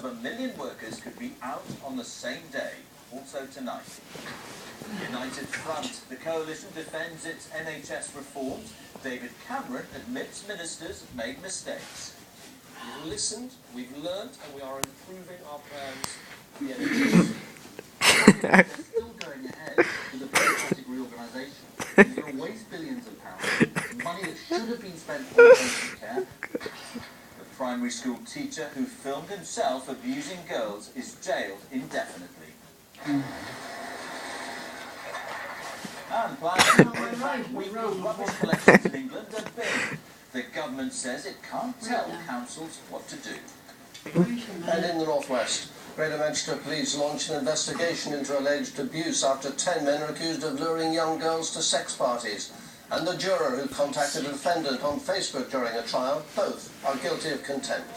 of 1 million workers could be out on the same day, also tonight. United Front, the coalition defends its NHS reforms. David Cameron admits ministers have made mistakes. We've listened, we've learnt, and we are improving our plans for the NHS. They're still going ahead with a bureaucratic reorganisation. They're going to waste billions of pounds, money that should have been spent on patient care. The primary school teacher who filmed himself abusing girls is jailed indefinitely. And plans to bring back weekly rubbish collections in England are big. The government says it can't tell councils what to do. And in the northwest, Greater Manchester Police launched an investigation into alleged abuse after 10 men are accused of luring young girls to sex parties. And the juror who contacted a defendant on Facebook during a trial, both are guilty of contempt.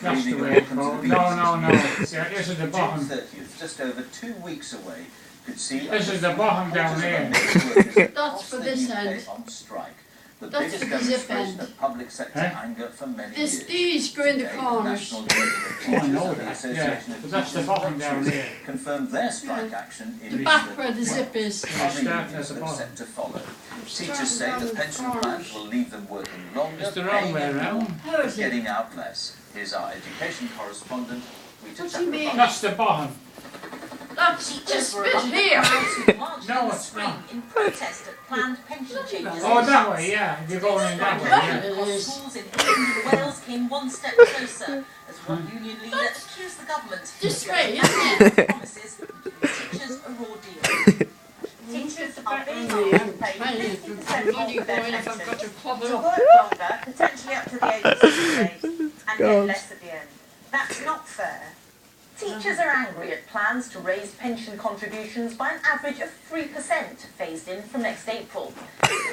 That's the way it goes. No. Yeah, this is the bottom. June 30th, just over 2 weeks away, could see This is the bottom down there. That's for this end. On strike. The That's biggest for the zip demonstration end. of public sector anger for many years. These go in the Today, corners. National Union of I Teachers know and the that, Association yeah, of but that's the Teachers bottom and down Lecturers there. confirmed their strike action in The back where the zip is. Other Start at unions the are bottom. set to follow. Teachers starting say down the the pension corners. plans will leave them working longer, It's the wrong paying way more, around. How is it? getting out less. Here's our education correspondent, Rita What do you mean? Chakrabarti. That's the bottom. That's this bit here. No, it's not. In protest at planned pension changes. Oh, that way, yeah. You're going in that way, yeah. Across schools in England and Wales came one step closer as one union leader accused the government This of way, giving isn't it? promises to give teachers a raw deal. Teachers are being asked to pay 50% Bloody of their going if I've got pension, a problem. to work longer, potentially up to the age of 68, and get less at the end. That's not fair. Teachers are angry at plans to raise pension contributions by an average of 3%, phased in from next April.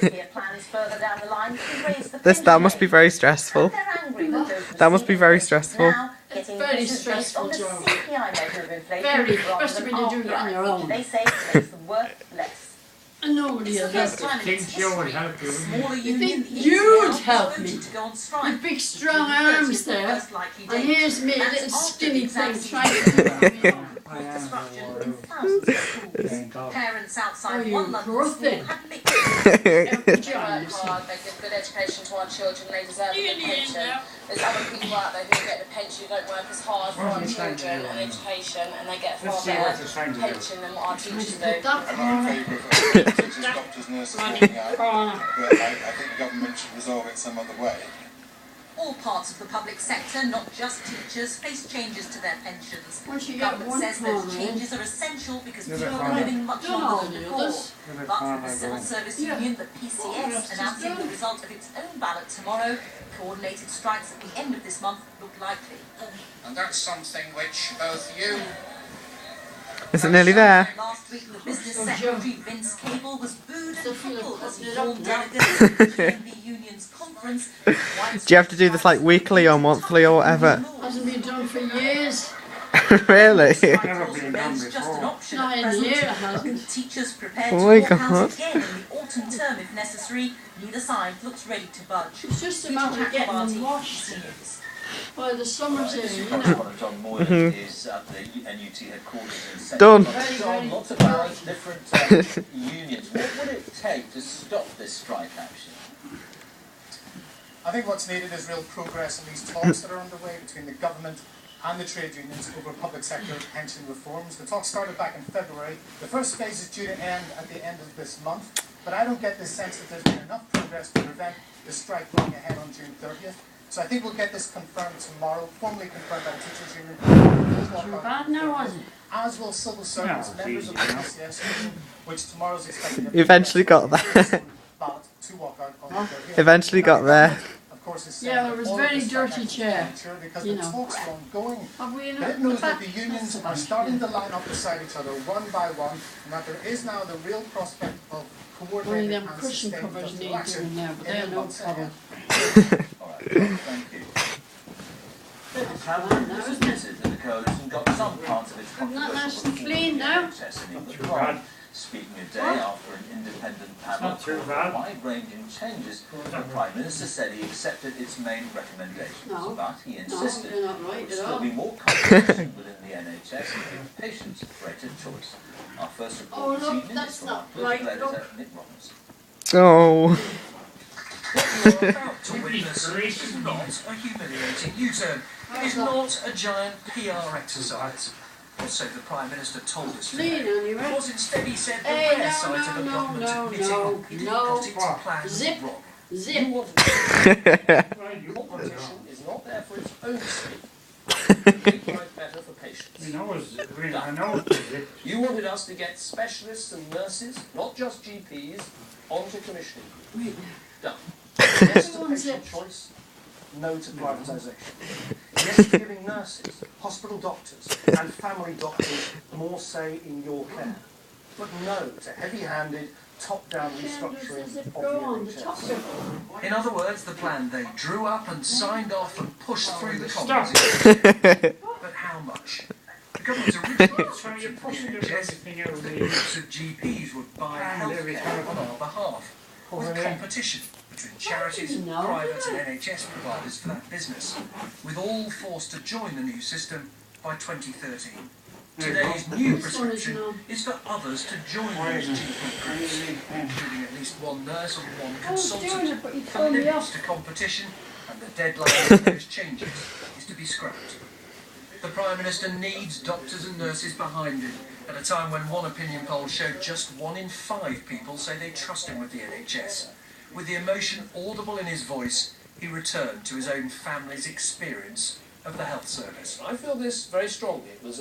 There are plans further down the line to raise the pension That must be age. very stressful. And they're angry that those That must be very receiving stressful. now It's getting very increases based on the stressful, Joe. CPI measure of inflation Very, rather especially than when you do it on your RPI, own. They say it makes them work less. And nobody It's will the help first you. time in its Think Joe would history help you, a wouldn't smaller You union, think the you'd ECL, help voted me? to go on With strike. big strong arms there. And here's me, a That's little after skinny the thing exam trying to do it. with disruption in thousands of schools. Parents outside you one London poor school thing. had mixed They work hard, they give good education to our children, they deserve a good pension. There's other people out there who get a pension who don't work as hard for our children and education, and they get a far Let's see what better it's trying to do. pension than what our teachers do. Put that corner. Teachers, doctors, nurses walking out, Corner. but I think the government should resolve it some other way. All parts of the public sector, not just teachers, face changes to their pensions. Once you The get government one says those corner, changes are essential because Never people are corner. living much Done longer all than the before. others. But the civil service Yeah. union, the PCS, announcing the result of its own ballot tomorrow, coordinated strikes at the end of this month look likely. And that's something which both you Is it nearly there? Last week, the business secretary Vince Cable was booed So and feel it heckled as putting he it up warned now. delegates at the GMB union's conference. Do you have to do this like weekly or monthly or whatever? Hasn't been done for years. Really? Never been done Remains just an before. option Not at in present. here, it hasn't. Teachers prepared Oh to my walk out God. again in the autumn term if necessary. Neither side looks ready to budge. It's just a Rita matter of getting Chakrabarti, them washed. News. Well, the summer's in, you know. Correspondent John Moylan is at the NUT headquarters in Central Done. London. John, Very, lots of very hours, different unions. What would it take to stop this strike action? I think what's needed is real progress in these talks that are underway between the government and the trade unions over public sector pension reforms. The talks started back in February. The first phase is due to end at the end of this month, but I don't get the sense that there's been enough progress to prevent the strike going ahead on June 30th. So I think we'll get this confirmed tomorrow, formally confirmed by the teachers union. Too bad now, was it? As will civil servants, No, members of the easy enough. PCS union, which tomorrow's expected to Eventually got there. ballot to walk out on the 30th. Eventually got there. Of course, is Yeah, saying it was all of very the strike dirty action chair, is premature because you the know. talks are ongoing. Have we It enough? knows that the unions are starting to line up beside each other one by one, and that there is now the real prospect of Only coordinated them and cushion sustained covers industrial need action doing now, but in they're the no months trouble. ahead. All right, John, thank you. Cameron has admitted that the coalition got some parts of its controversial nice reform and clean of the now? NHS in England wrong. Speaking a day after an independent panel called for wide-ranging changes, the Prime Minister said he accepted its main recommendations, but he insisted you're not right there would at still all. be more competition within the NHS and give patients greater choice. Our first report this evening is from our political editor, Nick Robbins. Oh. What you're about to witness is not a humiliating U-turn. It is not a giant PR exercise. So the Prime Minister told us today. It was instead, he said, the rare sight of a government admitting it got its plans wrong. Zip. Competition is not there for its own sake. Make life better for patients. You wanted us to get specialists and nurses, not just GPs, onto commissioning. Done. Yes to patient choice, no to privatisation. Yes to giving nurses, hospital doctors and family doctors more say in your care. But no to heavy-handed, top-down restructuring of the NHS. In other words, the plan they drew up and signed off and pushed through the Commons. But how much? The government's original instruction for the NHS was that groups of GPs would buy healthcare on our behalf, with competition between charities, private and NHS providers for that business, with all forced to join the new system by 2013. Today's new prescription is for others to join those GP groups, including at least one nurse or one consultant. The limits to competition and the deadline for those changes is to be scrapped. The Prime Minister needs doctors and nurses behind him at a time when one opinion poll showed just 1 in 5 people say they trust him with the NHS. With the emotion audible in his voice, he returned to his own family's experience of the health service. I feel this very strongly. It was